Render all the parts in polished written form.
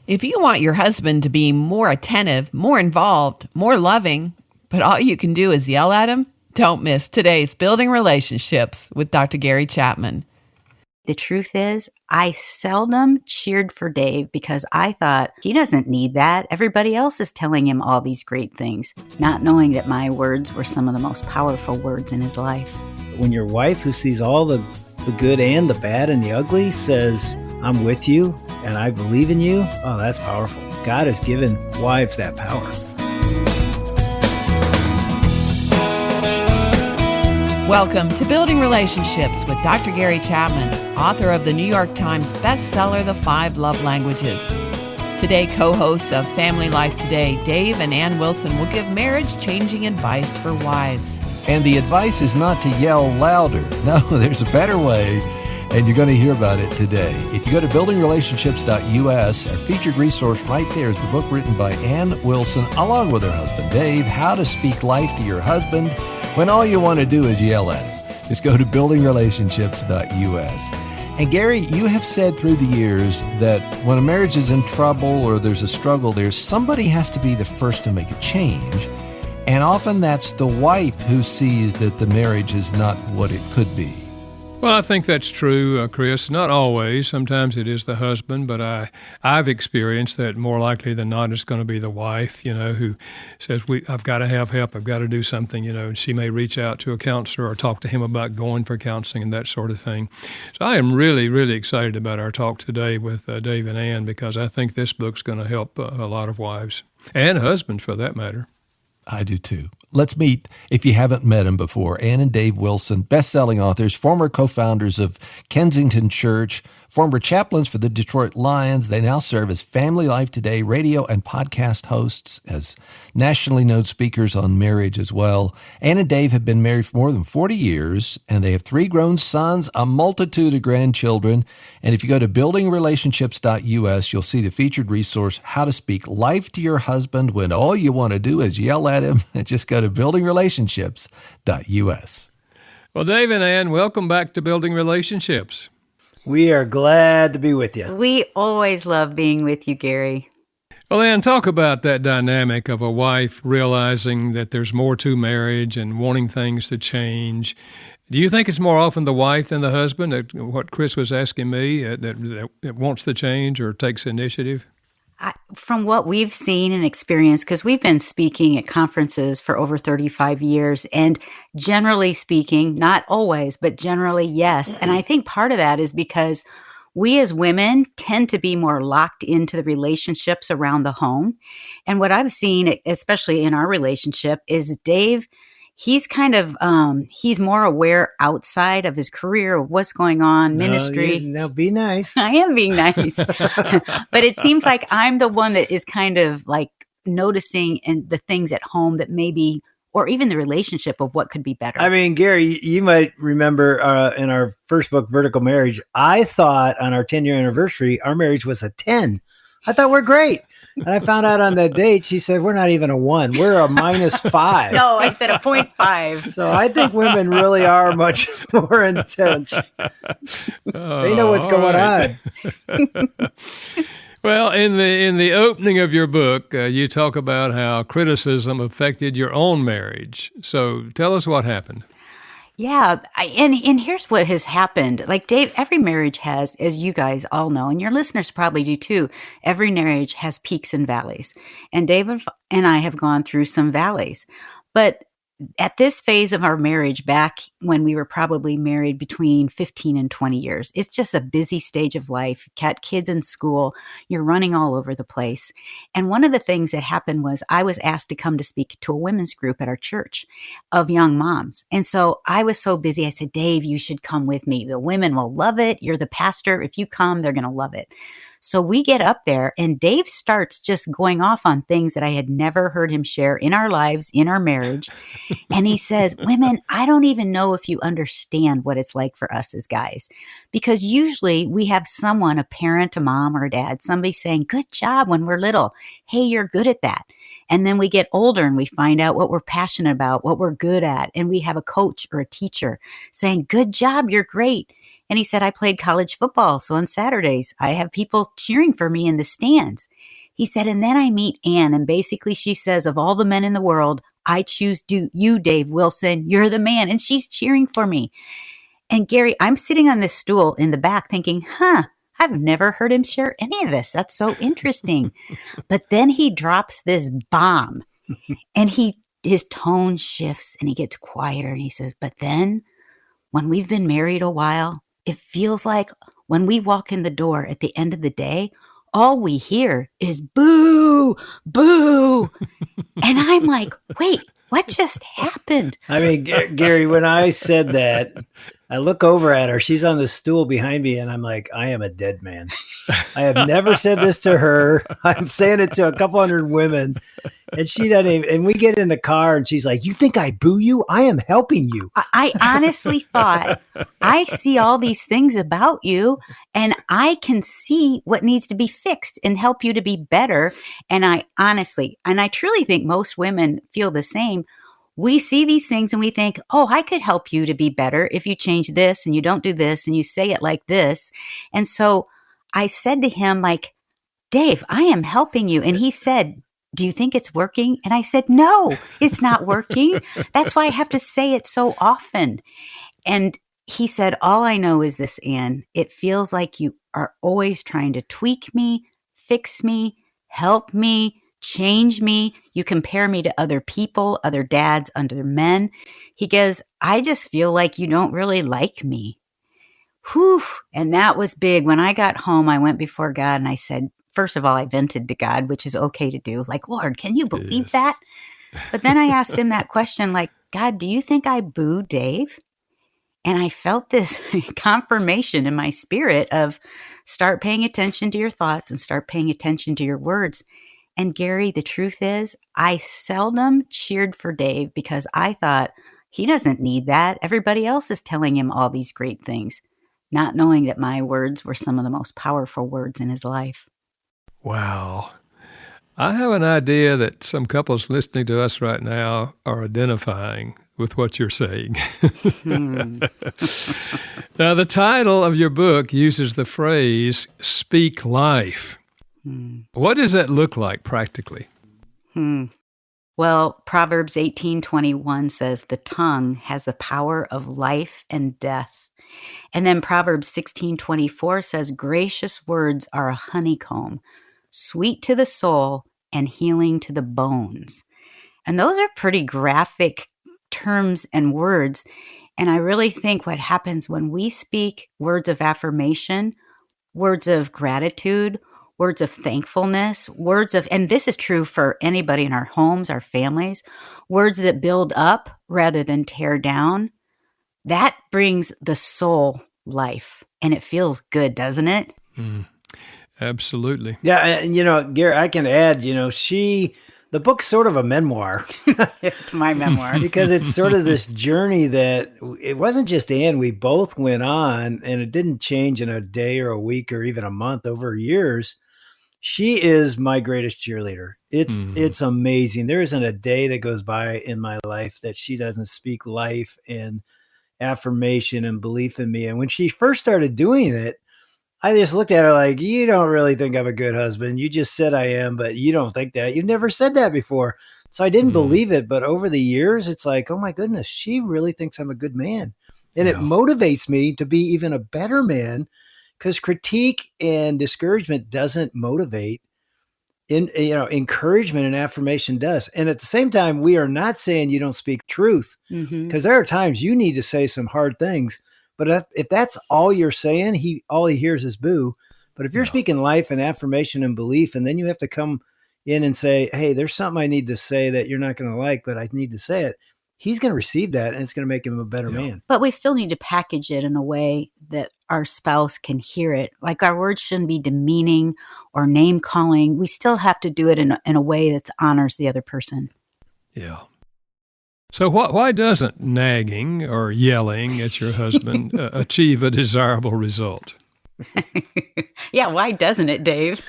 If you want your husband to be more attentive, more involved, more loving, but all you can do is yell at him, don't miss today's Building Relationships with Dr. Gary Chapman. The truth is, I seldom cheered for Dave because I thought he doesn't need that. Everybody else is telling him all these great things, not knowing that my words were some of the most powerful words in his life. When your wife, who sees all the good and the bad and the ugly, says, I'm with you and I believe in you, oh, that's powerful. God has given wives that power. Welcome to Building Relationships with Dr. Gary Chapman, author of the New York Times bestseller, The 5 Love Languages. Today, co-hosts of Family Life Today, Dave and Ann Wilson, will give marriage-changing advice for wives. And the advice is not to yell louder. No, there's a better way, and you're going to hear about it today. If you go to buildingrelationships.us, our featured resource right there is the book written by Ann Wilson, along with her husband, Dave, How to Speak Life to Your Husband when all you want to do is yell at him. Just go to buildingrelationships.us. And Gary, you have said through the years that when a marriage is in trouble or there's a struggle there, somebody has to be the first to make a change. And often that's the wife who sees that the marriage is not what it could be. Well, I think that's true, Chris. Not always. Sometimes it is the husband, but I've experienced that more likely than not it's going to be the wife, who says, I've got to have help, I've got to do something, and she may reach out to a counselor or talk to him about going for counseling and that sort of thing. So I am really, really excited about our talk today with Dave and Ann because I think this book's going to help a lot of wives and husbands for that matter. I do too. Let's meet, if you haven't met them before, Ann and Dave Wilson, best-selling authors, former co-founders of Kensington Church, former chaplains for the Detroit Lions. They now serve as Family Life Today radio and podcast hosts, as nationally known speakers on marriage as well. Ann and Dave have been married for more than 40 years, and they have 3 grown sons, a multitude of grandchildren. And if you go to buildingrelationships.us, you'll see the featured resource, How to Speak Life to Your Husband when all you want to do is yell at him. Just go to buildingrelationships.us. Well, Dave and Ann, welcome back to Building Relationships. We are glad to be with you. We always love being with you, Gary. Well, Ann, talk about that dynamic of a wife realizing that there's more to marriage and wanting things to change. Do you think it's more often the wife than the husband, what Chris was asking me, that wants the change or takes initiative? From what we've seen and experienced, because we've been speaking at conferences for over 35 years, and generally speaking, not always, but generally, yes. And I think part of that is because we as women tend to be more locked into the relationships around the home. And what I've seen, especially in our relationship, is Dave, he's kind of, he's more aware outside of his career of what's going on, ministry. Now be nice. I am being nice. But it seems like I'm the one that is kind of like noticing and the things at home that maybe, or even the relationship of what could be better. I mean, Gary, you might remember in our first book, Vertical Marriage, I thought on our 10-year anniversary, our marriage was a 10. I thought we're great. And I found out on that date, she said, we're not even a 1. We're a -5. No, I said a 0.5. So I think women really are much more intense. They know what's going on. Well, in the opening of your book, you talk about how criticism affected your own marriage. So tell us what happened. Yeah. And here's what has happened. Like Dave, every marriage has, as you guys all know, and your listeners probably do too, every marriage has peaks and valleys. And Dave and I have gone through some valleys. But at this phase of our marriage, back when we were probably married between 15 and 20 years, it's just a busy stage of life. Got kids in school, you're running all over the place. And one of the things that happened was I was asked to come to speak to a women's group at our church of young moms. And so I was so busy, I said, Dave, you should come with me. The women will love it. You're the pastor. If you come, they're going to love it. So we get up there and Dave starts just going off on things that I had never heard him share in our lives, in our marriage. And he says, women, I don't even know if you understand what it's like for us as guys, because usually we have someone, a parent, a mom or a dad, somebody saying, good job when we're little. Hey, you're good at that. And then we get older and we find out what we're passionate about, what we're good at. And we have a coach or a teacher saying, good job, you're great. And he said, I played college football. So on Saturdays, I have people cheering for me in the stands. He said, and then I meet Ann, and basically she says, of all the men in the world, I choose you, Dave Wilson. You're the man. And she's cheering for me. And Gary, I'm sitting on this stool in the back thinking, I've never heard him share any of this. That's so interesting. But then he drops this bomb and his tone shifts and he gets quieter and he says, but then when we've been married a while, it feels like when we walk in the door at the end of the day, all we hear is boo, boo. And I'm like, wait, what just happened? I mean, Gary, when I said that, I look over at her. She's on the stool behind me, and I'm like, I am a dead man. I have never said this to her. I'm saying it to a couple hundred women, and she doesn't even. And we get in the car, and she's like, "You think I boo you? I am helping you." I honestly thought, I see all these things about you, and I can see what needs to be fixed and help you to be better. And I truly think most women feel the same. We see these things and we think, oh, I could help you to be better if you change this and you don't do this and you say it like this. And so I said to him, like, Dave, I am helping you. And he said, do you think it's working? And I said, no, it's not working. That's why I have to say it so often. And he said, all I know is this, Ann, it feels like you are always trying to tweak me, fix me, help me, change me. You compare me to other people, other dads, other men. He goes, I just feel like you don't really like me. Whew. And that was big. When I got home, I went before God and I said, first of all, I vented to God, which is okay to do. Like, Lord, can you believe that? But then I asked him that question, like, God, do you think I boo Dave? And I felt this confirmation in my spirit of start paying attention to your thoughts and start paying attention to your words. And Gary, the truth is, I seldom cheered for Dave because I thought he doesn't need that. Everybody else is telling him all these great things, not knowing that my words were some of the most powerful words in his life. Wow. I have an idea that some couples listening to us right now are identifying with what you're saying. Now, the title of your book uses the phrase, speak life. What does that look like practically? Well, Proverbs 18:21 says the tongue has the power of life and death. And then Proverbs 16:24 says gracious words are a honeycomb, sweet to the soul and healing to the bones. And those are pretty graphic terms and words. And I really think what happens when we speak words of affirmation, words of gratitude, words of thankfulness, and this is true for anybody in our homes, our families, words that build up rather than tear down, that brings the soul life. And it feels good, doesn't it? Absolutely. Yeah. And, Gary, I can add, the book's sort of a memoir. It's my memoir. Because it's sort of this journey that it wasn't just Ann, we both went on, and it didn't change in a day or a week or even a month, over years. She is my greatest cheerleader. It's amazing. There isn't a day that goes by in my life that she doesn't speak life and affirmation and belief in me. And when she first started doing it, I just looked at her like, you don't really think I'm a good husband. You just said I am, but you don't think that. You've never said that before. So I didn't believe it. But over the years, it's like, oh my goodness, she really thinks I'm a good man. And it motivates me to be even a better man, because critique and discouragement doesn't motivate. Encouragement and affirmation does. And at the same time, we are not saying you don't speak truth, because there are times you need to say some hard things. But if that's all you're saying, all he hears is boo. But if you're speaking life and affirmation and belief, and then you have to come in and say, hey, there's something I need to say that you're not going to like, but I need to say it, he's going to receive that, and it's going to make him a better man. But we still need to package it in a way that our spouse can hear it. Like, our words shouldn't be demeaning or name calling. We still have to do it in a way that honors the other person. Yeah. So why doesn't nagging or yelling at your husband achieve a desirable result? Yeah, why doesn't it, Dave?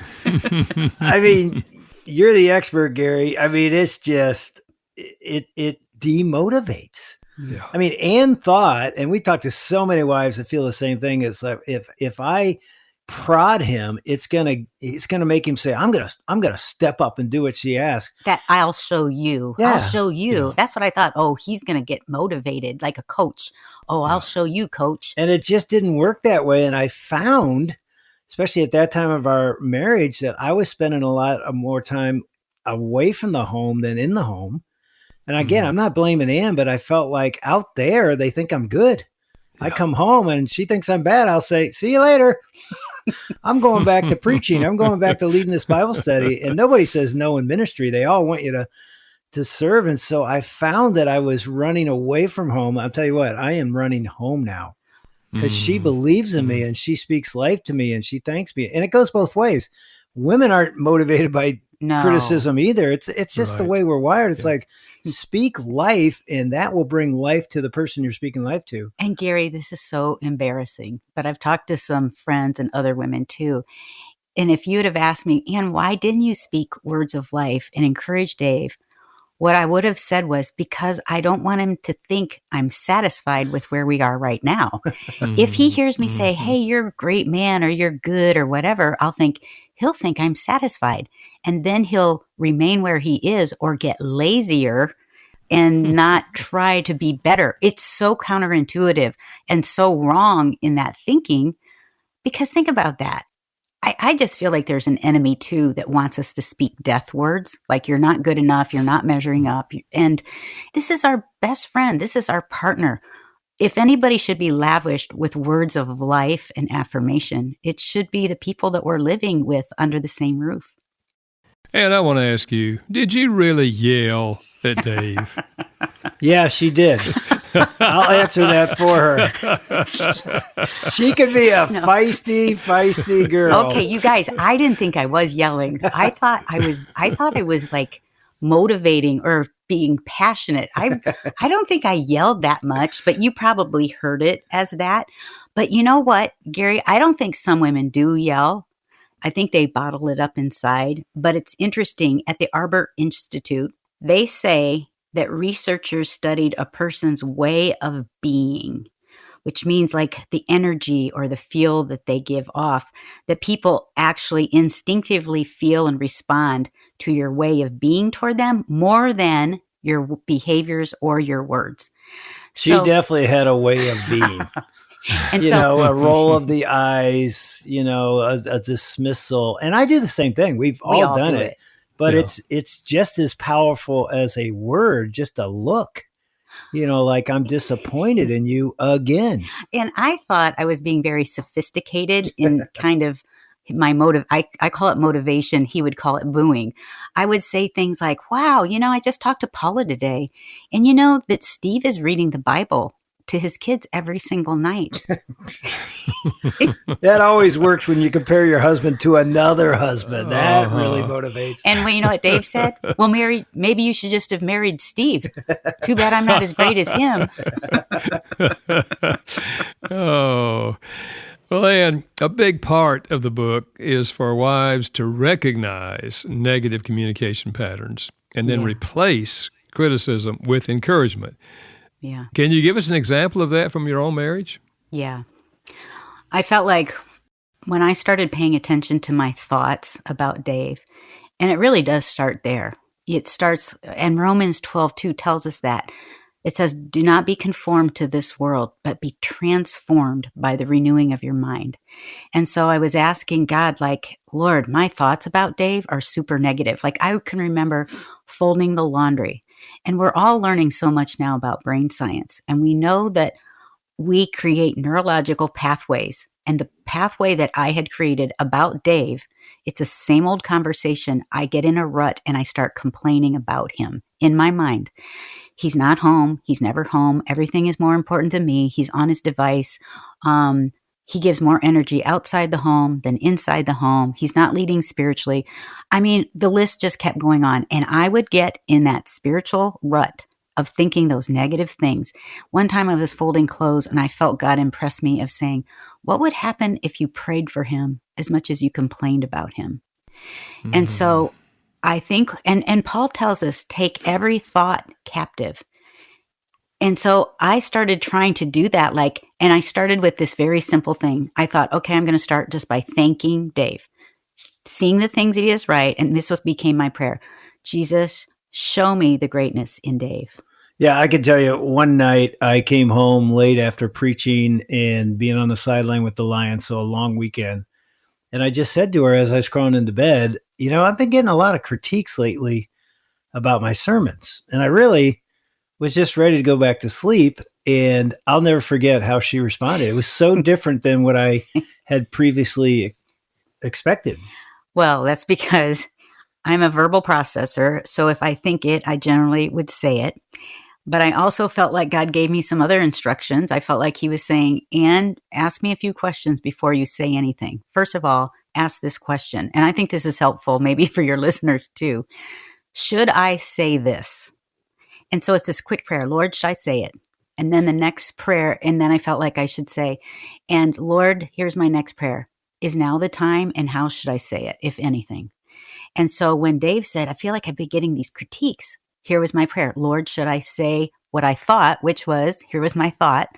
I mean, you're the expert, Gary. I mean, it's just, it demotivates. Yeah. I mean, Anne thought, and we talked to so many wives that feel the same thing. It's like if I prod him, it's gonna make him say, I'm gonna step up and do what she asks. That I'll show you. I'll Yeah. show you. Yeah. That's what I thought. Oh, he's going to get motivated like a coach. Oh, I'll show you, coach. And it just didn't work that way. And I found, especially at that time of our marriage, that I was spending a lot of more time away from the home than in the home. And again, I'm not blaming Ann, but I felt like out there, they think I'm good. I come home and she thinks I'm bad. I'll say, see you later. I'm going back to preaching. I'm going back to leading this Bible study. And nobody says no in ministry. They all want you to serve. And so I found that I was running away from home. I'll tell you what, I am running home now because she believes in me and she speaks life to me and she thanks me. And it goes both ways. Women aren't motivated by criticism either. It's just the way we're wired. It's like, speak life and that will bring life to the person you're speaking life to. And Gary, this is so embarrassing, but I've talked to some friends and other women too. And if you would have asked me, Ann, why didn't you speak words of life and encourage Dave? What I would have said was, because I don't want him to think I'm satisfied with where we are right now. If he hears me say, hey, you're a great man or you're good or whatever, he'll think I'm satisfied. And then he'll remain where he is or get lazier and not try to be better. It's so counterintuitive and so wrong in that thinking, because think about that. I just feel like there's an enemy too that wants us to speak death words, like you're not good enough, you're not measuring up. And this is our best friend. This is our partner. If anybody should be lavished with words of life and affirmation, it should be the people that we're living with under the same roof. And I want to ask you, did you really yell at Dave? Yeah, she did. I'll answer that for her. She could be a feisty girl. Okay, you guys, I didn't think I was yelling. I thought I was like motivating or being passionate. I don't think I yelled that much, but you probably heard it as that. But you know what, Gary, I don't think some women do yell. I think they bottle it up inside. But it's interesting, at the Arbor Institute, they say that researchers studied a person's way of being, which means like the energy or the feel that they give off, that people actually instinctively feel and respond to your way of being toward them more than your behaviors or your words. She definitely had a way of being. And a roll of the eyes, a dismissal. And I do the same thing. We've all done it. But it's just as powerful as a word, just a look. Like, I'm disappointed in you again. And I thought I was being very sophisticated in kind of my motive. I call it motivation. He would call it booing. I would say things like, wow, I just talked to Paula today. And that Steve is reading the Bible to his kids every single night. That always works when you compare your husband to another husband. That really motivates. And you know what Dave said? Well, maybe you should just have married Steve. Too bad I'm not as great as him. Oh. Well, Ann, a big part of the book is for wives to recognize negative communication patterns and then replace criticism with encouragement. Yeah. Can you give us an example of that from your own marriage? Yeah. I felt like when I started paying attention to my thoughts about Dave, and it really does start there. It starts, and Romans 12:2 tells us that. It says, do not be conformed to this world, but be transformed by the renewing of your mind. And so I was asking God, like, Lord, my thoughts about Dave are super negative. Like, I can remember folding the laundry. And we're all learning so much now about brain science. And we know that we create neurological pathways. And the pathway that I had created about Dave, it's the same old conversation. I get in a rut and I start complaining about him in my mind. He's not home. He's never home. Everything is more important to me. He's on his device. He gives more energy outside the home than inside the home. He's not leading spiritually. I mean, the list just kept going on. And I would get in that spiritual rut of thinking those negative things. One time I was folding clothes and I felt God impress me of saying, what would happen if you prayed for him as much as you complained about him? Mm-hmm. And so I think, and Paul tells us, take every thought captive. And so I started trying to do that. And I started with this very simple thing. I thought, okay, I'm going to start just by thanking Dave, seeing the things that he does right. And this became my prayer. Jesus, show me the greatness in Dave. Yeah, I can tell you one night I came home late after preaching and being on the sideline with the Lions, so a long weekend. And I just said to her as I was crawling into bed, I've been getting a lot of critiques lately about my sermons. And I really was just ready to go back to sleep. And I'll never forget how she responded. It was so different than what I had previously expected. Well, that's because I'm a verbal processor. So if I think it, I generally would say it. But I also felt like God gave me some other instructions. I felt like he was saying, and ask me a few questions before you say anything. First of all, ask this question. And I think this is helpful maybe for your listeners too. Should I say this? And so it's this quick prayer. Lord, should I say it? And then the next prayer. And then I felt like I should say, and Lord, here's my next prayer. Is now the time? And how should I say it, if anything? And so when Dave said, I feel like I've been getting these critiques, here was my prayer. Lord, should I say what I thought, which was, here was my thought.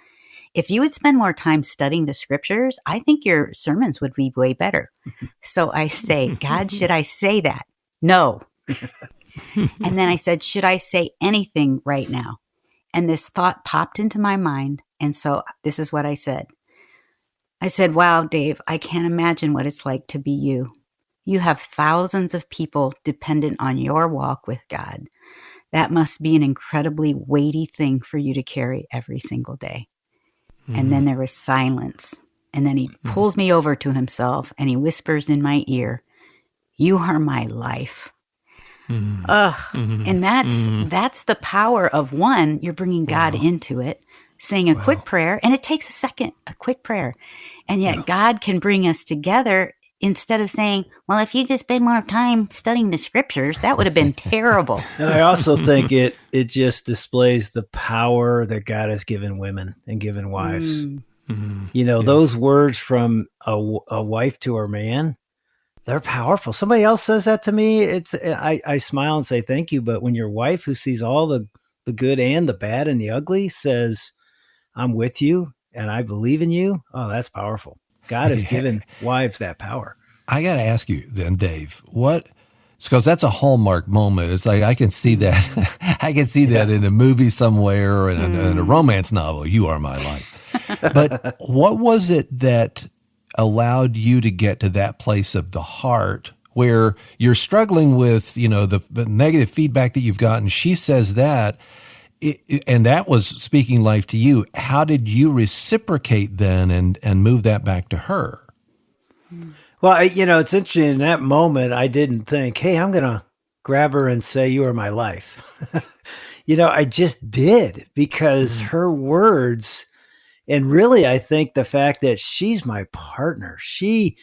If you would spend more time studying the scriptures, I think your sermons would be way better. So I say, God, should I say that? No. And then I said, should I say anything right now? And this thought popped into my mind. And so this is what I said. I said, wow, Dave, I can't imagine what it's like to be you. You have thousands of people dependent on your walk with God. That must be an incredibly weighty thing for you to carry every single day. Mm-hmm. And then there was silence. And then he pulls me over to himself and he whispers in my ear, you are my life. Mm-hmm. And that's the power of one, you're bringing God into it, saying a quick prayer, and it takes a second, a quick prayer. And yet God can bring us together instead of saying, well, if you just spend more time studying the scriptures, that would have been terrible. And I also think it just displays the power that God has given women and given wives. Mm-hmm. Those words from a wife to her man, they're powerful. Somebody else says that to me. I smile and say thank you. But when your wife, who sees all the good and the bad and the ugly, says, I'm with you and I believe in you, oh, that's powerful. God has given wives that power. I got to ask you then, Dave, because that's a hallmark moment. It's like I can see that. I can see that in a movie somewhere or in a romance novel. You are my life. But what was it that allowed you to get to that place of the heart where you're struggling with, the negative feedback that you've gotten? She says that, and that was speaking life to you. How did you reciprocate then and move that back to her? Well, it's interesting. In that moment, I didn't think, hey, I'm going to grab her and say, you are my life. I just did, because her words, and really, I think the fact that she's my partner, she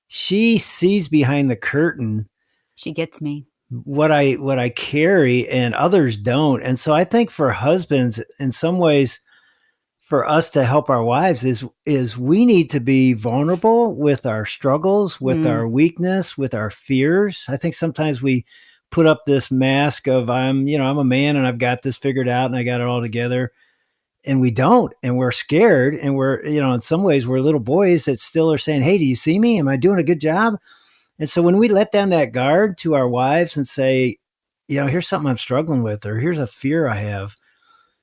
sees behind the curtain. She gets me. What I carry and others don't. And so I think for husbands, in some ways, for us to help our wives is we need to be vulnerable with our struggles, with our weakness, with our fears. I think sometimes we put up this mask of I'm a man and I've got this figured out and I got it all together. And we don't, and we're scared, and we're, in some ways we're little boys that still are saying, hey, do you see me? Am I doing a good job? And so when we let down that guard to our wives and say, here's something I'm struggling with, or here's a fear I have,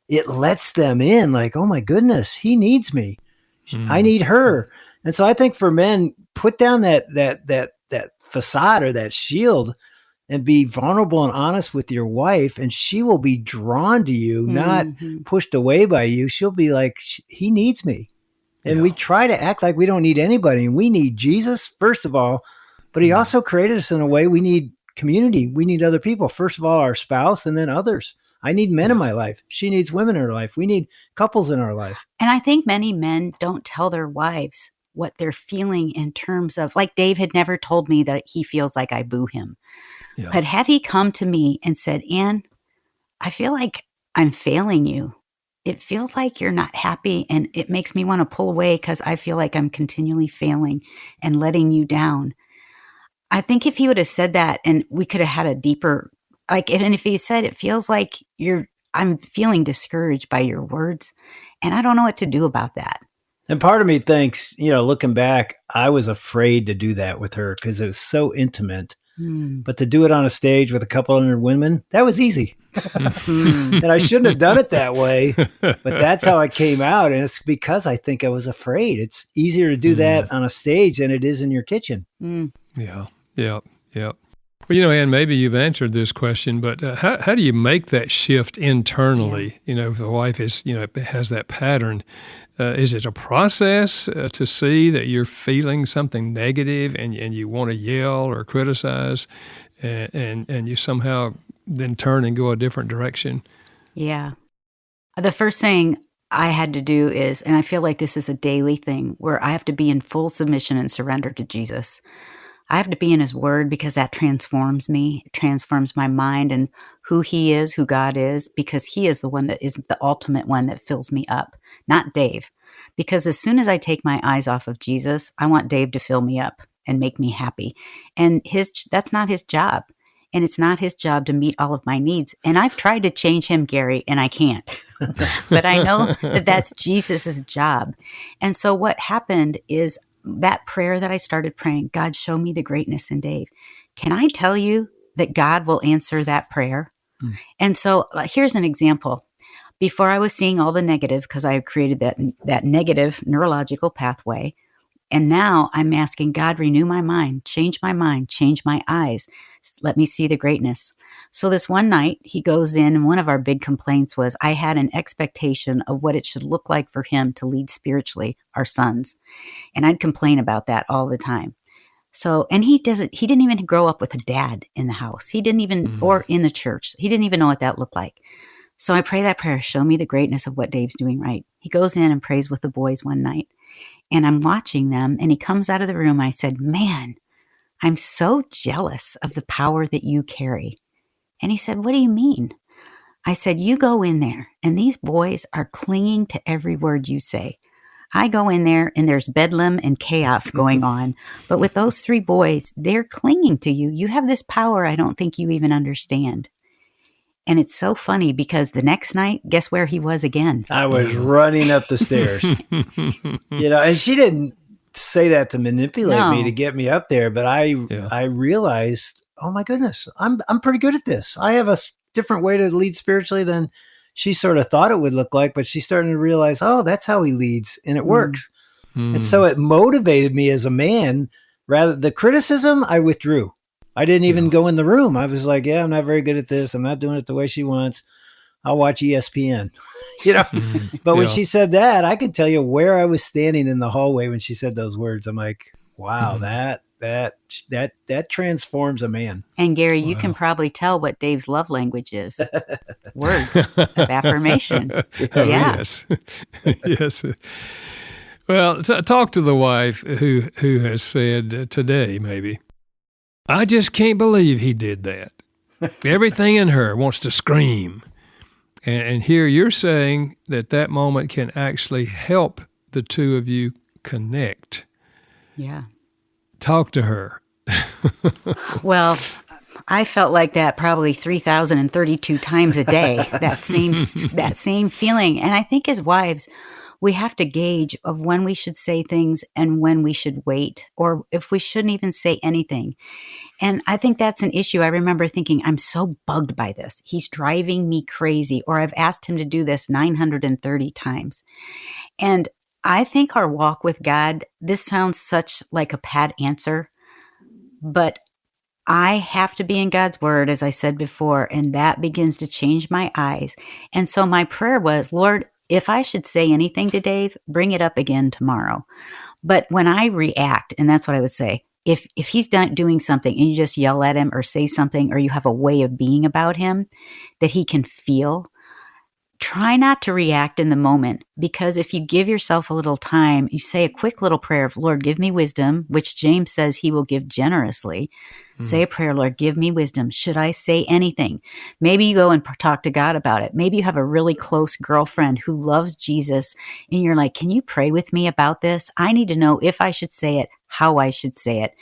it lets them in like, oh my goodness, he needs me. I need her. And so I think for men, put down that facade or that shield and be vulnerable and honest with your wife, and she will be drawn to you, not pushed away by you. She'll be like, he needs me. And we try to act like we don't need anybody. And we need Jesus, first of all, but he also created us in a way we need community. We need other people. First of all, our spouse, and then others. I need men in my life. She needs women in her life. We need couples in our life. And I think many men don't tell their wives what they're feeling in terms of, like Dave had never told me that he feels like I boo him. Yeah. But had he come to me and said, Ann, I feel like I'm failing you. It feels like you're not happy, and it makes me want to pull away because I feel like I'm continually failing and letting you down. I think if he would have said that, and we could have had a deeper, and if he said, it feels like I'm feeling discouraged by your words, and I don't know what to do about that. And part of me thinks, looking back, I was afraid to do that with her because it was so intimate. But to do it on a stage with a couple hundred women, that was easy. And I shouldn't have done it that way, but that's how it came out. And it's because I think I was afraid. It's easier to do that on a stage than it is in your kitchen. Yeah. Well, Ann, maybe you've answered this question, but how do you make that shift internally? If the wife has that pattern, is it a process to see that you're feeling something negative and you want to yell or criticize, and you somehow then turn and go a different direction? Yeah. The first thing I had to do is, and I feel like this is a daily thing, where I have to be in full submission and surrender to Jesus. I have to be in his word because that transforms me, it transforms my mind and who he is, who God is, because he is the one that is the ultimate one that fills me up, not Dave. Because as soon as I take my eyes off of Jesus, I want Dave to fill me up and make me happy. And that's not his job. And it's not his job to meet all of my needs. And I've tried to change him, Gary, and I can't. But I know that that's Jesus's job. And so what happened is that prayer that I started praying, God, show me the greatness in Dave. Can I tell you that God will answer that prayer? And so here's an example. Before I was seeing all the negative, because I had created that negative neurological pathway, and now I'm asking God, renew my mind, change my eyes. Let me see the greatness. So this one night he goes in, and one of our big complaints was I had an expectation of what it should look like for him to lead spiritually our sons. And I'd complain about that all the time. So, and he didn't even grow up with a dad in the house. He didn't even, or in the church. He didn't even know what that looked like. So I pray that prayer, show me the greatness of what Dave's doing right. He goes in and prays with the boys one night, and I'm watching them, and he comes out of the room. I said, man, I'm so jealous of the power that you carry. And he said, what do you mean? I said, you go in there, and these boys are clinging to every word you say. I go in there, and there's bedlam and chaos going on. But with those three boys, they're clinging to you. You have this power I don't think you even understand. And it's so funny because the next night, guess where he was again? I was running up the stairs. And she didn't say that to manipulate me to get me up there, but I realized, oh my goodness, I'm pretty good at this. I have a different way to lead spiritually than she sort of thought it would look like, but she's starting to realize, oh, that's how he leads, and it works. And so it motivated me as a man. Rather, the criticism, I withdrew. I didn't even go in the room. I was like, yeah, I'm not very good at this. I'm not doing it the way she wants. I'll watch ESPN, But when she said that, I could tell you where I was standing in the hallway when she said those words. I'm like, wow, that transforms a man. And Gary, you can probably tell what Dave's love language is. Words of affirmation. Yes. Yes. Well, talk to the wife who has said today, maybe, I just can't believe he did that. Everything in her wants to scream. And here you're saying that moment can actually help the two of you connect. Yeah. Talk to her. Well, I felt like that probably 3,032 times a day, that same feeling. And I think as wives, we have to gauge of when we should say things and when we should wait, or if we shouldn't even say anything. And I think that's an issue. I remember thinking, I'm so bugged by this. He's driving me crazy, or I've asked him to do this 930 times. And I think our walk with God, this sounds such like a pat answer, but I have to be in God's word, as I said before, and that begins to change my eyes. And so my prayer was, Lord, if I should say anything to Dave, bring it up again tomorrow. But when I react, and that's what I would say, if he's doing something and you just yell at him or say something, or you have a way of being about him that he can feel, try not to react in the moment, because if you give yourself a little time, you say a quick little prayer of, Lord, give me wisdom, which James says he will give generously. Say a prayer, Lord, give me wisdom. Should I say anything? Maybe you go and talk to God about it. Maybe you have a really close girlfriend who loves Jesus, and you're like, can you pray with me about this? I need to know if I should say it, how I should say it.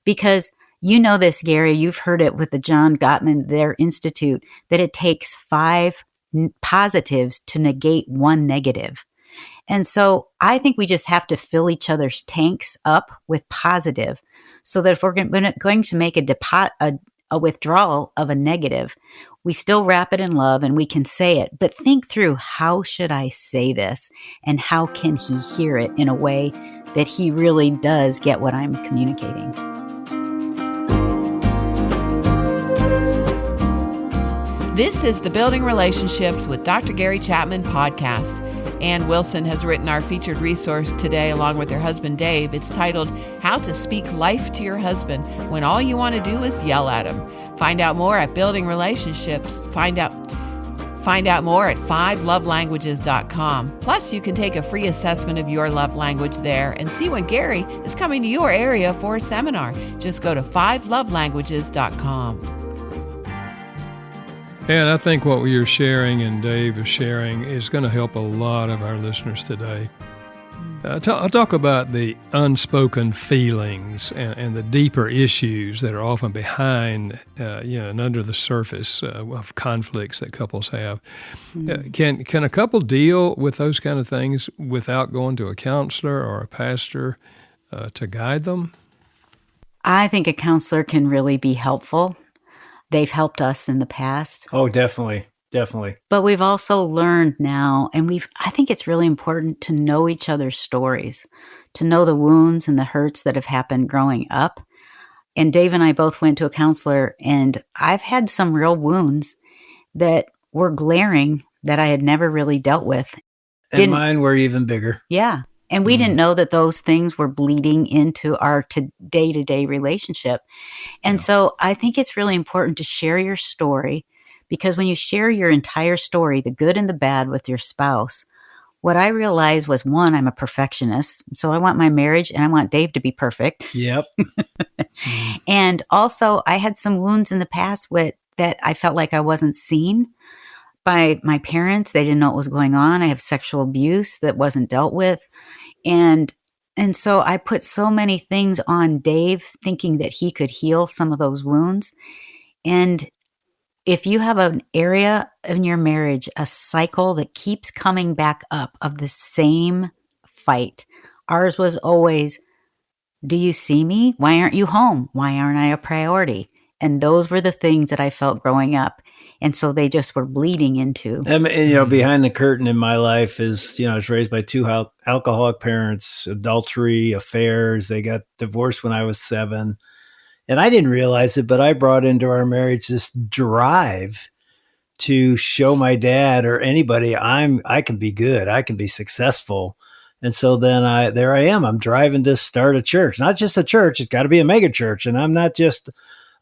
Because you know this, Gary, you've heard it with the John Gottman, their institute, that it takes 5 positives to negate one negative. And so I think we just have to fill each other's tanks up with positive, so that if we're going to make a withdrawal of a negative, we still wrap it in love and we can say it. But think through, how should I say this? And how can he hear it in a way that he really does get what I'm communicating? This is the Building Relationships with Dr. Gary Chapman podcast. Ann Wilson has written our featured resource today along with her husband Dave. It's titled How to Speak Life to Your Husband When All You Want to Do Is Yell at Him. Find out more at Building Relationships. Find out more at 5lovelanguages.com. Plus, you can take a free assessment of your love language there and see when Gary is coming to your area for a seminar. Just go to 5lovelanguages.com. And I think what you're sharing and Dave is sharing is going to help a lot of our listeners today. I'll talk about the unspoken feelings and the deeper issues that are often behind, and under the surface of conflicts that couples have. Can a couple deal with those kind of things without going to a counselor or a pastor to guide them? I think a counselor can really be helpful. They've helped us in the past. Oh, definitely. Definitely. But we've also learned now, and I think it's really important to know each other's stories, to know the wounds and the hurts that have happened growing up. And Dave and I both went to a counselor, and I've had some real wounds that were glaring that I had never really dealt with. And mine were even bigger. Yeah. And we didn't know that those things were bleeding into our day-to-day relationship. And so I think it's really important to share your story, because when you share your entire story, the good and the bad, with your spouse, what I realized was, one, I'm a perfectionist. So I want my marriage and I want Dave to be perfect. Yep. And also I had some wounds in the past that I felt like I wasn't seen by my parents. They didn't know what was going on. I have sexual abuse that wasn't dealt with. And so I put so many things on Dave, thinking that he could heal some of those wounds. And if you have an area in your marriage, a cycle that keeps coming back up of the same fight, ours was always, do you see me? Why aren't you home? Why aren't I a priority? And those were the things that I felt growing up. And so they just were bleeding into. And behind the curtain in my life is, I was raised by two alcoholic parents, adultery, affairs. They got divorced when I was 7. And I didn't realize it, but I brought into our marriage this drive to show my dad or anybody I can be good. I can be successful. And so then there I am. I'm driving to start a church, not just a church. It's got to be a mega church. And I'm not just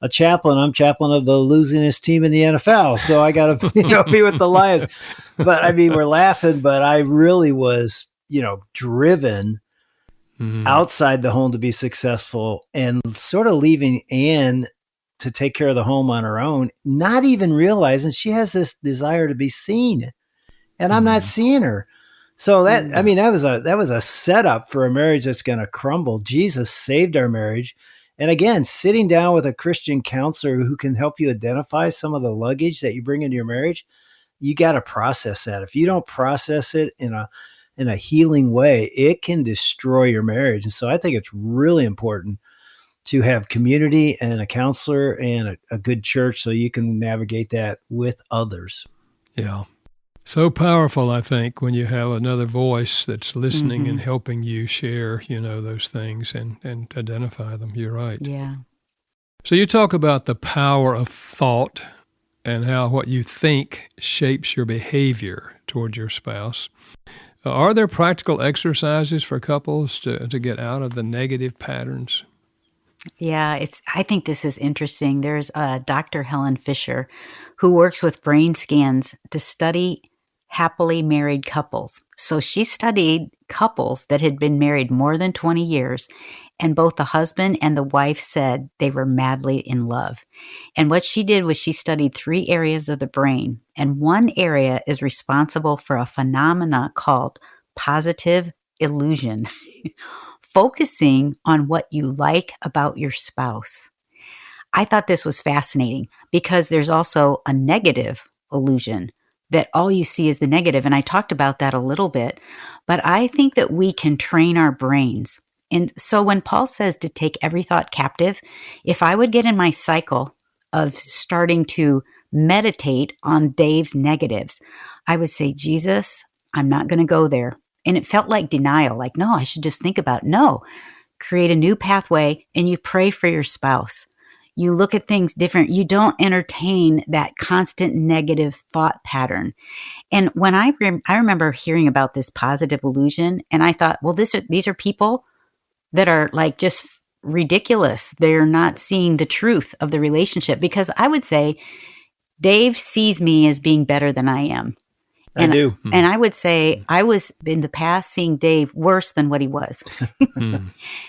a chaplain. I'm chaplain of the losingest team in the NFL. So I got to, be with the Lions. But I mean, we're laughing, but I really was, driven outside the home to be successful, and sort of leaving Ann to take care of the home on her own, not even realizing she has this desire to be seen, and I'm not seeing her. So that was a setup for a marriage that's going to crumble. Jesus saved our marriage. And again, sitting down with a Christian counselor who can help you identify some of the luggage that you bring into your marriage, you got to process that. If you don't process it in a healing way, it can destroy your marriage. And so I think it's really important to have community and a counselor and a good church so you can navigate that with others. Yeah. So powerful, I think, when you have another voice that's listening and helping you share, those things and identify them. You're right. Yeah. So you talk about the power of thought and how what you think shapes your behavior toward your spouse. Are there practical exercises for couples to get out of the negative patterns? Yeah, I think this is interesting. There's Dr. Helen Fisher who works with brain scans to study happily married couples. So she studied couples that had been married more than 20 years, and both the husband and the wife said they were madly in love. And what she did was she studied 3 areas of the brain, and one area is responsible for a phenomena called positive illusion, focusing on what you like about your spouse. I thought this was fascinating because there's also a negative illusion, that all you see is the negative. And I talked about that a little bit, but I think that we can train our brains. And so when Paul says to take every thought captive, if I would get in my cycle of starting to meditate on Dave's negatives, I would say, Jesus, I'm not going to go there. And it felt like denial, like, no, I should just think about it. No, create a new pathway, and you pray for your spouse. You look at things different. You don't entertain that constant negative thought pattern. And when I remember hearing about this positive illusion, and I thought, well, these are people that are like just ridiculous. They're not seeing the truth of the relationship, because I would say Dave sees me as being better than I am. I do. And I would say I was in the past seeing Dave worse than what he was.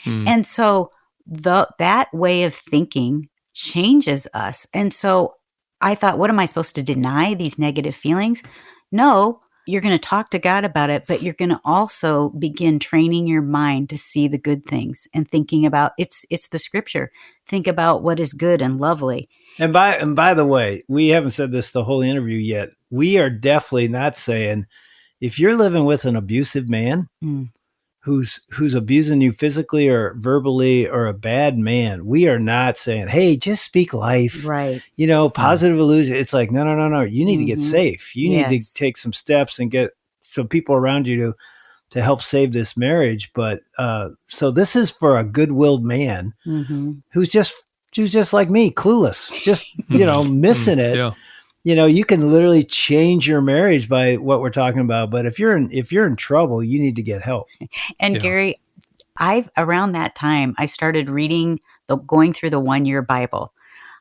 And so that way of thinking changes us. And so I thought, what am I supposed to deny these negative feelings? No, you're going to talk to God about it, but you're going to also begin training your mind to see the good things and thinking about it's the scripture. Think about what is good and lovely. And by the way, we haven't said this the whole interview yet. We are definitely not saying if you're living with an abusive man who's abusing you physically or verbally, or a bad man, we are not saying, hey, just speak life. Right. Positive illusion. It's like, no. You need to get safe. You need to take some steps and get some people around you to help save this marriage. But so this is for a good-willed man who's just like me, clueless, just, missing it. Yeah. You can literally change your marriage by what we're talking about. But if you're in trouble, you need to get help. And Gary, around that time, I started going through the 1-year Bible.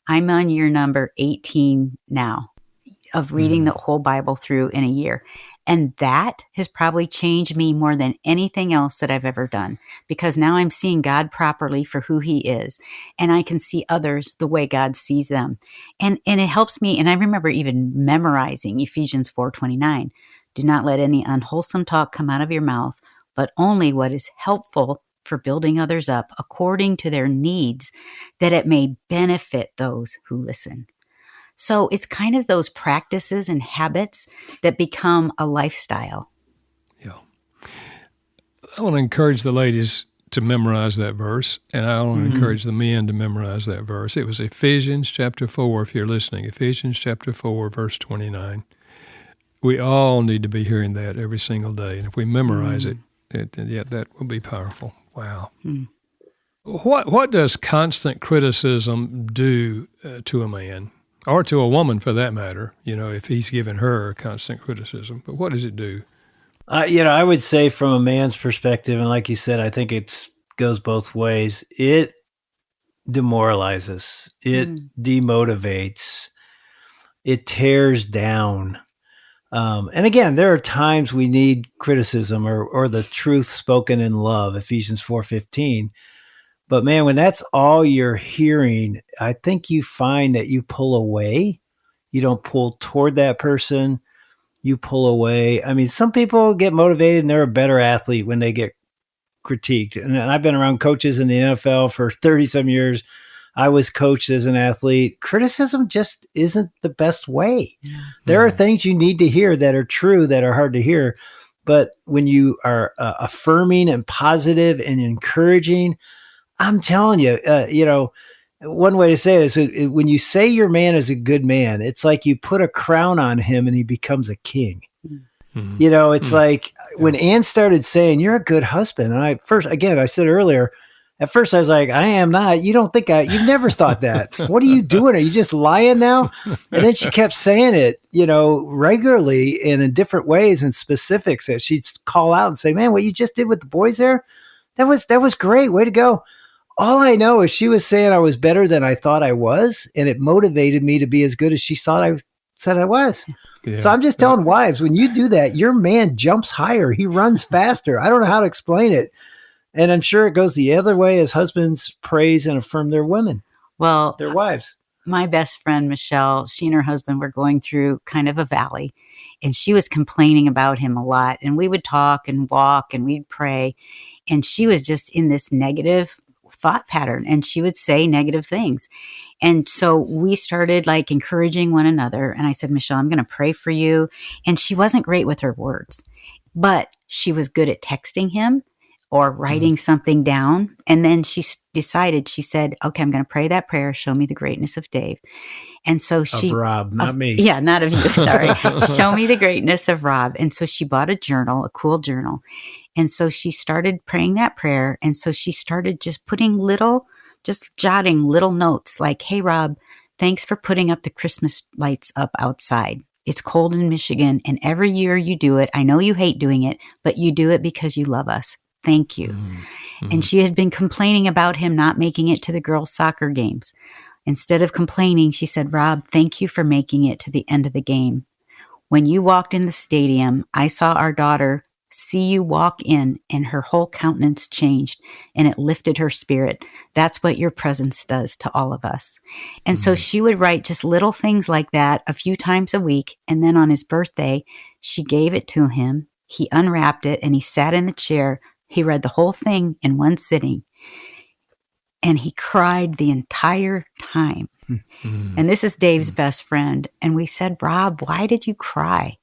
I'm on year number 18 now of reading the whole Bible through in a year. And that has probably changed me more than anything else that I've ever done, because now I'm seeing God properly for who he is. And I can see others the way God sees them. And it helps me. And I remember even memorizing Ephesians 4:29. Do not let any unwholesome talk come out of your mouth, but only what is helpful for building others up according to their needs, that it may benefit those who listen. So it's kind of those practices and habits that become a lifestyle. Yeah. I want to encourage the ladies to memorize that verse, and I want to encourage the men to memorize that verse. It was Ephesians chapter 4, if you're listening, Ephesians chapter 4, verse 29. We all need to be hearing that every single day, and if we memorize it, that will be powerful. Wow. What does constant criticism do to a man? Or to a woman, for that matter, if he's giving her constant criticism. But what does it do? I would say from a man's perspective, and like you said, I think it goes both ways. It demoralizes. It demotivates. It tears down. And again, there are times we need criticism or the truth spoken in love, Ephesians 4:15. But man, when that's all you're hearing, I think you find that you pull away. You don't pull toward that person. You pull away. I mean, some people get motivated and they're a better athlete when they get critiqued. And I've been around coaches in the NFL for 30-some years. I was coached as an athlete. Criticism just isn't the best way. There are things you need to hear that are true that are hard to hear. But when you are affirming and positive and encouraging, I'm telling you, one way to say it is when you say your man is a good man, it's like you put a crown on him and he becomes a king. It's like when Ann started saying, you're a good husband. And I said earlier, at first I was like, I am not. You don't think you've never thought that. What are you doing? Are you just lying now? And then she kept saying it, regularly and in different ways and specifics that she'd call out and say, man, what you just did with the boys there, that was great. Way to go. All I know is she was saying I was better than I thought I was, and it motivated me to be as good as she said I was. Yeah. So I'm just telling wives, when you do that, your man jumps higher. He runs faster. I don't know how to explain it. And I'm sure it goes the other way as husbands praise and affirm their women, their wives. My best friend, Michelle, she and her husband were going through kind of a valley, and she was complaining about him a lot. And we would talk and walk and we'd pray. And she was just in this negative thought pattern, and she would say negative things. And so we started like encouraging one another. And I said, Michelle, I'm going to pray for you. And she wasn't great with her words, but she was good at texting him or writing something down. And then she decided, she said, okay, I'm going to pray that prayer. Show me the greatness of Dave. And so she, of Rob, not me. Yeah, not of you. Sorry. Show me the greatness of Rob. And so she bought a journal, a cool journal. And so she started praying that prayer. And so she started just jotting little notes like, hey, Rob, thanks for putting up the Christmas lights up outside. It's cold in Michigan, and every year you do it. I know you hate doing it, but you do it because you love us. Thank you. Mm-hmm. And she had been complaining about him not making it to the girls' soccer games. Instead of complaining, she said, Rob, thank you for making it to the end of the game. When you walked in the stadium, I saw our daughter see you walk in, and her whole countenance changed, and it lifted her spirit. That's what your presence does to all of us. And so she would write just little things like that a few times a week. And then on his birthday, she gave it to him. He unwrapped it, and he sat in the chair. He read the whole thing in one sitting. And he cried the entire time. And this is Dave's best friend. And we said, Rob, why did you cry?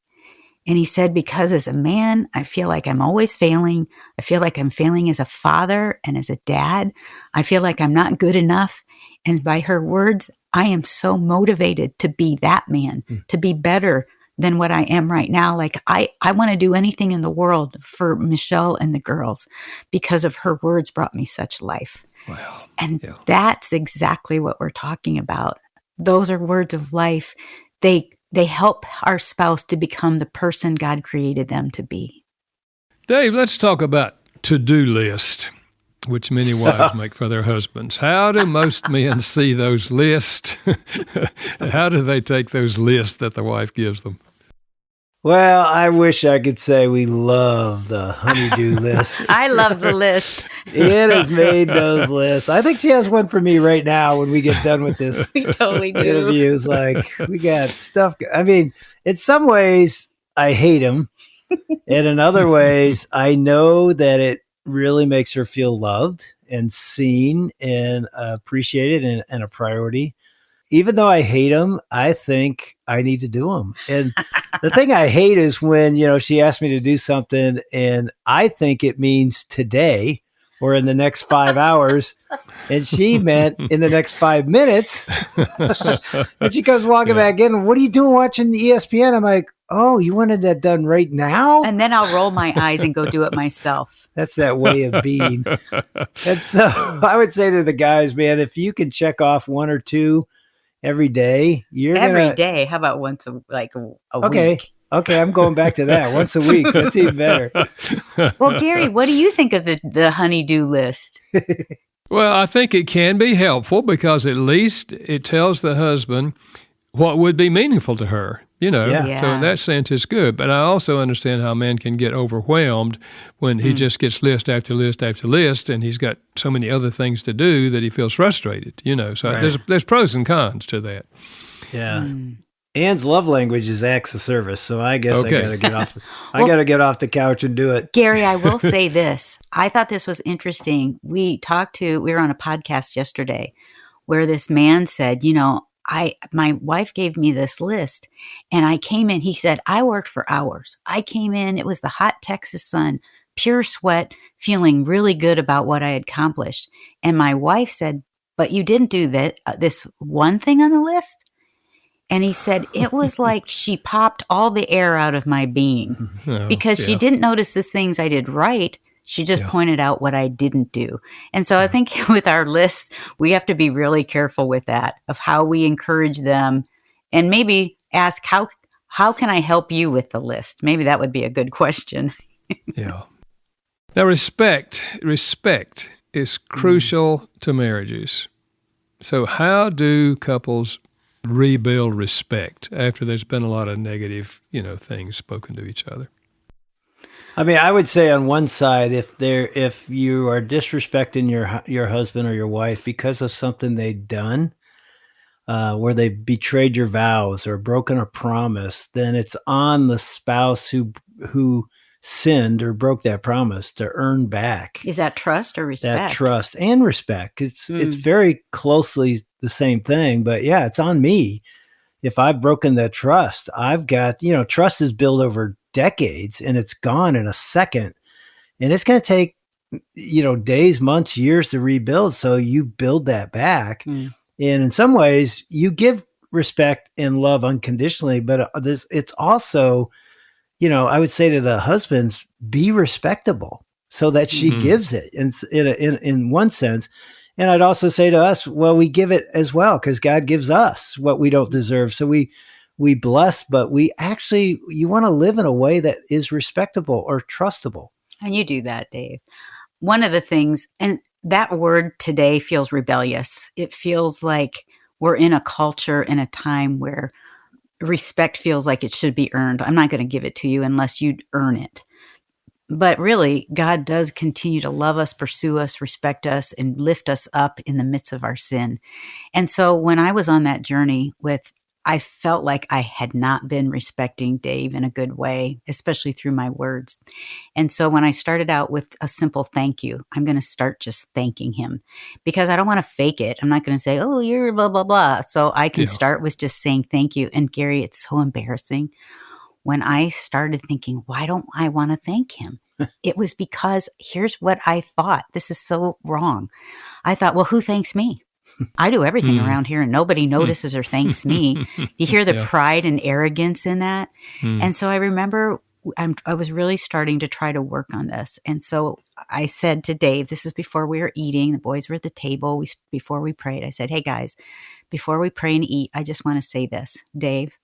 And he said, because as a man, I feel like I'm always failing. I feel like I'm failing as a father and as a dad. I feel like I'm not good enough. And by her words, I am so motivated to be that man, to be better than what I am right now. Like I want to do anything in the world for Michelle and the girls because of her words brought me such life. Wow. And that's exactly what we're talking about. Those are words of life. They help our spouse to become the person God created them to be. Dave, let's talk about to-do list, which many wives make for their husbands. How do most men see those lists? How do they take those lists that the wife gives them? Well, I wish I could say we love the honeydew list. I love the list. It has made those lists. I think she has one for me right now when we get done with this We totally do. interview. It's like, we got stuff. I mean, in some ways, I hate them. And in other ways, I know that it really makes her feel loved and seen and appreciated and a priority. Even though I hate them, I think I need to do them. And the thing I hate is when, she asked me to do something and I think it means today or in the next 5 hours. And she meant in the next 5 minutes. And she comes walking back in. What are you doing watching ESPN? I'm like, oh, you wanted that done right now? And then I'll roll my eyes and go do it myself. That's that way of being. And so I would say to the guys, man, if you can check off one or two every day, every day. How about once a week? Okay, I'm going back to that. Once a week. That's even better. Well, Gary, what do you think of the honey-do list? Well, I think it can be helpful because at least it tells the husband what would be meaningful to her, Yeah. So in that sense, it's good. But I also understand how a man can get overwhelmed when he just gets list after list after list, and he's got so many other things to do that he feels frustrated, So Right. there's pros and cons to that. Yeah. Ann's love language is acts of service, so I guess Okay. I gotta get off. I gotta get off the couch and do it. Gary, I will say this. I thought this was interesting. We were on a podcast yesterday where this man said, my wife gave me this list and I came in, he said, I worked for hours. I came in, it was the hot Texas sun, pure sweat, feeling really good about what I had accomplished. And my wife said, but you didn't do this one thing on the list? And he said, it was like she popped all the air out of my being because she didn't notice the things I did right. She just pointed out what I didn't do. And so I think with our lists, we have to be really careful with that, of how we encourage them and maybe ask, how can I help you with the list? Maybe that would be a good question. Yeah. Now, respect is crucial to marriages. So how do couples rebuild respect after there's been a lot of negative, things spoken to each other? I mean, I would say on one side, if you are disrespecting your husband or your wife because of something they've done, where they betrayed your vows or broken a promise, then it's on the spouse who sinned or broke that promise to earn back Is that trust or respect? that trust and respect. It's very closely the same thing, but yeah, it's on me. If I've broken that trust, I've got, trust is built over decades and it's gone in a second. And it's going to take, days, months, years to rebuild. So you build that back. And in some ways, you give respect and love unconditionally, but it's also, I would say to the husbands, be respectable so that she gives it in one sense. And I'd also say to us, well, we give it as well because God gives us what we don't deserve. So we bless, but you want to live in a way that is respectable or trustable. And you do that, Dave. One of the things, and that word today feels rebellious. It feels like we're in a culture and a time where respect feels like it should be earned. I'm not going to give it to you unless you earn it. But really, God does continue to love us, pursue us, respect us, and lift us up in the midst of our sin. And so when I was on that journey I felt like I had not been respecting Dave in a good way, especially through my words. And so when I started out with a simple thank you, I'm going to start just thanking him because I don't want to fake it. I'm not going to say, oh, you're blah, blah, blah. So I can start with just saying thank you. And Gary, it's so embarrassing. When I started thinking, why don't I want to thank him? It was because here's what I thought. This is so wrong. I thought, well, who thanks me? I do everything around here and nobody notices or thanks me. You hear the pride and arrogance in that. And so I remember I was really starting to try to work on this. And so I said to Dave, this is before we were eating, the boys were at the table, before we prayed, I said, hey guys, before we pray and eat, I just want to say this. Dave,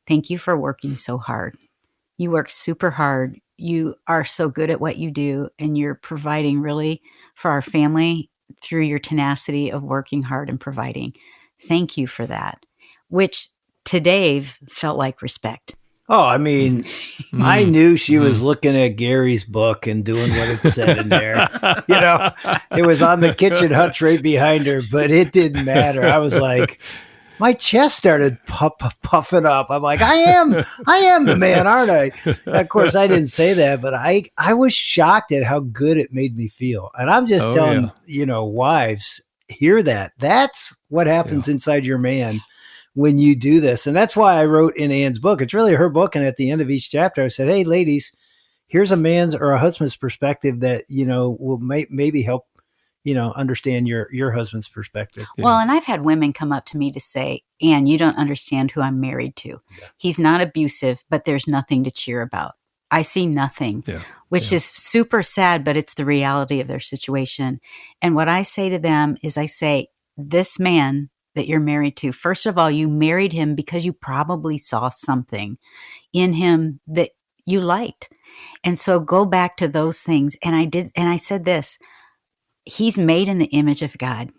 thank you for working so hard. You work super hard. You are so good at what you do and you're providing really for our family through your tenacity of working hard and providing. Thank you for that, which to Dave felt like respect. Oh, I mean, I knew she was looking at Gary's book and doing what it said in there. It was on the kitchen hutch right behind her, but it didn't matter. I was like, my chest started puffing up. I'm like, I am the man, aren't I? And of course, I didn't say that, but I was shocked at how good it made me feel. And I'm just telling, wives, hear that. That's what happens inside your man when you do this. And that's why I wrote in Ann's book. It's really her book. And at the end of each chapter, I said, hey, ladies, here's a man's or a husband's perspective that, will maybe help understand your husband's perspective. Well, and I've had women come up to me to say, Ann, you don't understand who I'm married to. Yeah. He's not abusive, but there's nothing to cheer about. I see nothing, which is super sad, but it's the reality of their situation. And what I say to them is I say, this man that you're married to, first of all, you married him because you probably saw something in him that you liked. And so go back to those things. And I said this, he's made in the image of God,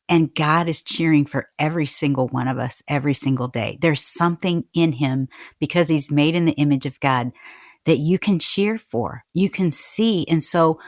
and God is cheering for every single one of us every single day. There's something in him because he's made in the image of God that you can cheer for, you can see. And so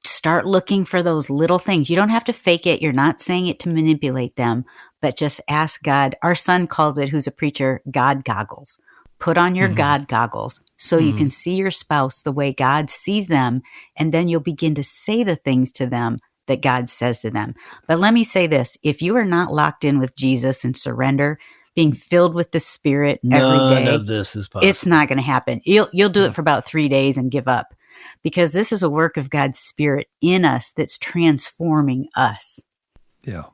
start looking for those little things. You don't have to fake it. You're not saying it to manipulate them, but just ask God. Our son calls it, who's a preacher, God goggles. Put on your God goggles so you can see your spouse the way God sees them, and then you'll begin to say the things to them that God says to them. But let me say this, if you are not locked in with Jesus and surrender, being filled with the Spirit every day, none of this is possible. It's not going to happen. You'll do it for about 3 days and give up, because this is a work of God's Spirit in us that's transforming us. Yeah.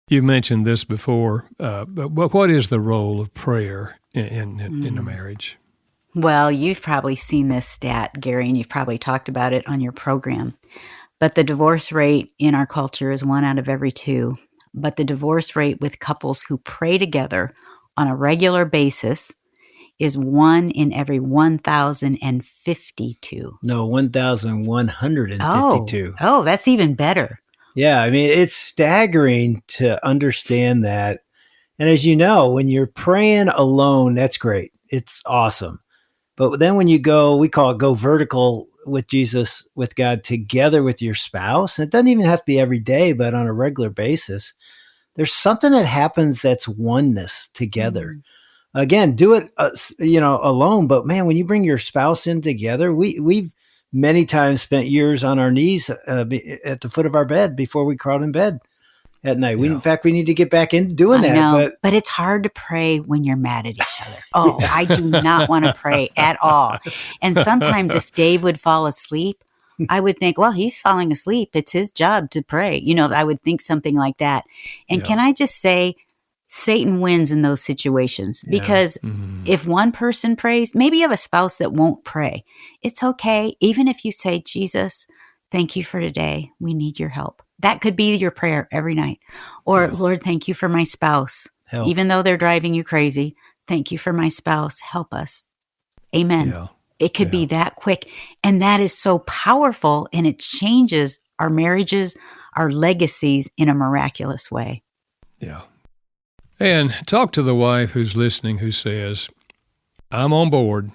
You mentioned this before, but what is the role of prayer in a marriage? Well, you've probably seen this stat, Gary, and you've probably talked about it on your program. But the divorce rate in our culture is 1 out of every 2. But the divorce rate with couples who pray together on a regular basis is 1 in every 1,052. No, 1,152. Oh, that's even better. Yeah, I mean, it's staggering to understand that. And as you know, when you're praying alone, that's great. It's awesome. But then when you we call it go vertical with Jesus, with God, together with your spouse, and it doesn't even have to be every day, but on a regular basis, there's something that happens that's oneness together. again, do it, alone. But man, when you bring your spouse in together, we've many times spent years on our knees at the foot of our bed before we crawled in bed at night. In fact, we need to get back into doing that. Know, but it's hard to pray when you're mad at each other. Oh, yeah. I do not want to pray at all. And sometimes if Dave would fall asleep, I would think, well, he's falling asleep. It's his job to pray. I would think something like that. And can I just say, Satan wins in those situations because if one person prays, maybe you have a spouse that won't pray. It's okay. Even if you say, Jesus, thank you for today. We need your help. That could be your prayer every night. Or, Lord, thank you for my spouse. Help. Even though they're driving you crazy, thank you for my spouse. Help us. Amen. Yeah. It could be that quick. And that is so powerful. And it changes our marriages, our legacies in a miraculous way. Yeah. And talk to the wife who's listening who says, I'm on board.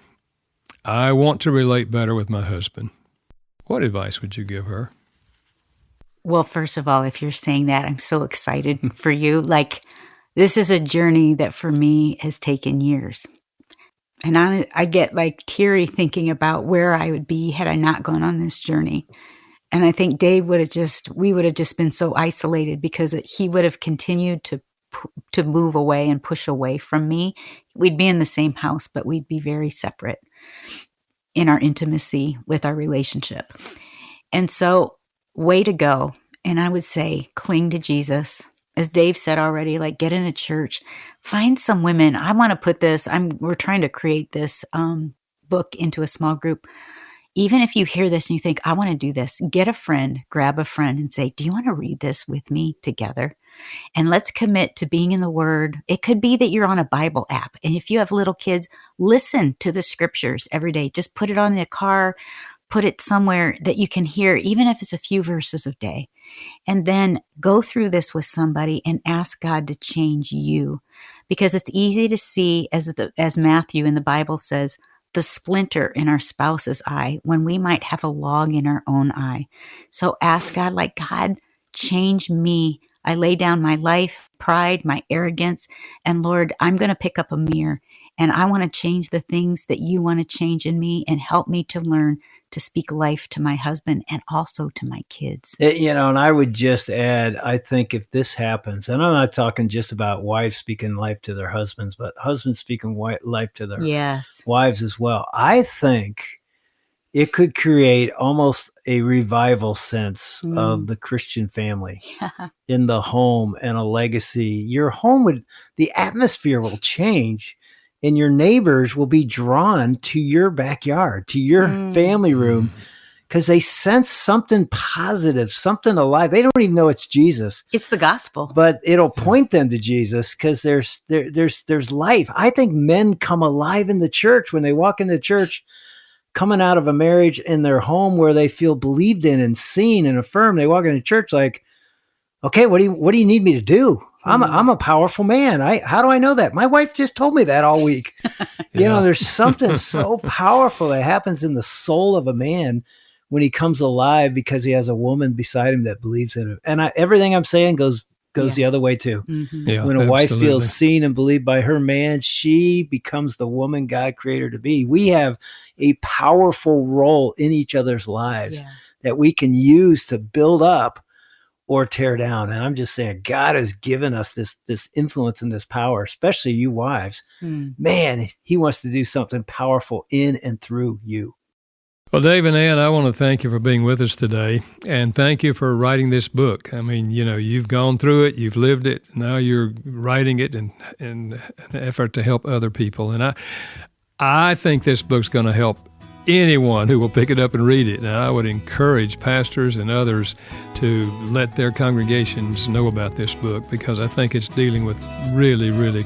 I want to relate better with my husband. What advice would you give her? Well, first of all, if you're saying that, I'm so excited for you. This is a journey that for me has taken years. And I get teary thinking about where I would be had I not gone on this journey. And I think Dave we would have just been so isolated because he would have continued to move away and push away from me. We'd be in the same house, but we'd be very separate in our intimacy with our relationship. And so, way to go. And I would say, cling to Jesus. As Dave said already, get in a church, find some women. I want to put this, we're trying to create this book into a small group. Even if you hear this and you think, I want to do this, get a friend, grab a friend and say, do you want to read this with me together? And let's commit to being in the Word. It could be that you're on a Bible app. And if you have little kids, listen to the scriptures every day. Just put it on the car, put it somewhere that you can hear, even if it's a few verses a day. And then go through this with somebody and ask God to change you. Because it's easy to see, as Matthew in the Bible says, the splinter in our spouse's eye when we might have a log in our own eye. So ask God, God, change me. I lay down my life, pride, my arrogance, and Lord, I'm going to pick up a mirror and I want to change the things that you want to change in me and help me to learn to speak life to my husband and also to my kids. And I would just add, I think if this happens, and I'm not talking just about wives speaking life to their husbands, but husbands speaking life to their wives as well. I think it could create almost a revival sense of the Christian family in the home and a legacy. Your home the atmosphere will change and your neighbors will be drawn to your backyard, to your family room, because they sense something positive, something alive. They don't even know it's Jesus. It's the gospel. But it'll point them to Jesus because there's life. I think men come alive in the church when they walk into church, coming out of a marriage in their home where they feel believed in and seen and affirmed. They walk into church okay, what do you need me to do? I'm a powerful man. How do I know that? My wife just told me that all week. There's something so powerful that happens in the soul of a man when he comes alive because he has a woman beside him that believes in him. And everything I'm saying goes the other way too. Mm-hmm. Yeah, when a wife feels seen and believed by her man, she becomes the woman God created her to be. We have a powerful role in each other's lives that we can use to build up or tear down. And I'm just saying, God has given us this influence and this power, especially you wives. Man, he wants to do something powerful in and through you. Well, Dave and Ann, I want to thank you for being with us today, and thank you for writing this book. I mean, you've gone through it, you've lived it, now you're writing it in an effort to help other people. And I think this book's going to help anyone who will pick it up and read it. And I would encourage pastors and others to let their congregations know about this book, because I think it's dealing with really, really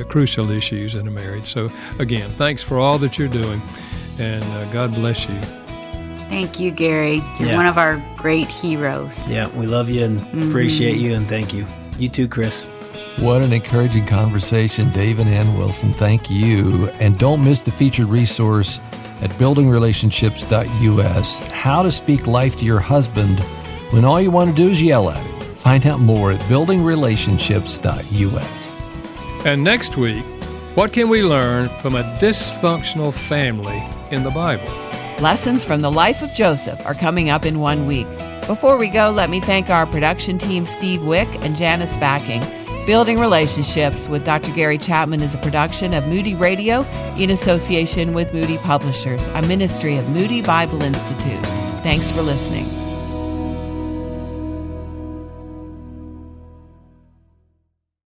crucial issues in a marriage. So, again, thanks for all that you're doing, and God bless you. Thank you, Gary. You're one of our great heroes. Yeah, we love you and appreciate you, and thank you. You too, Chris. What an encouraging conversation, Dave and Ann Wilson. Thank you. And don't miss the featured resource at buildingrelationships.us, How to Speak Life to Your Husband When All You Want to Do Is Yell at Him. Find out more at buildingrelationships.us. And next week, What can we learn from a dysfunctional family in the Bible? Lessons from the life of Joseph are coming up in 1 week. Before we go, let me thank our production team, Steve Wick and Janice Backing. Building Relationships with Dr. Gary Chapman is a production of Moody Radio in association with Moody Publishers, a ministry of Moody Bible Institute. Thanks for listening.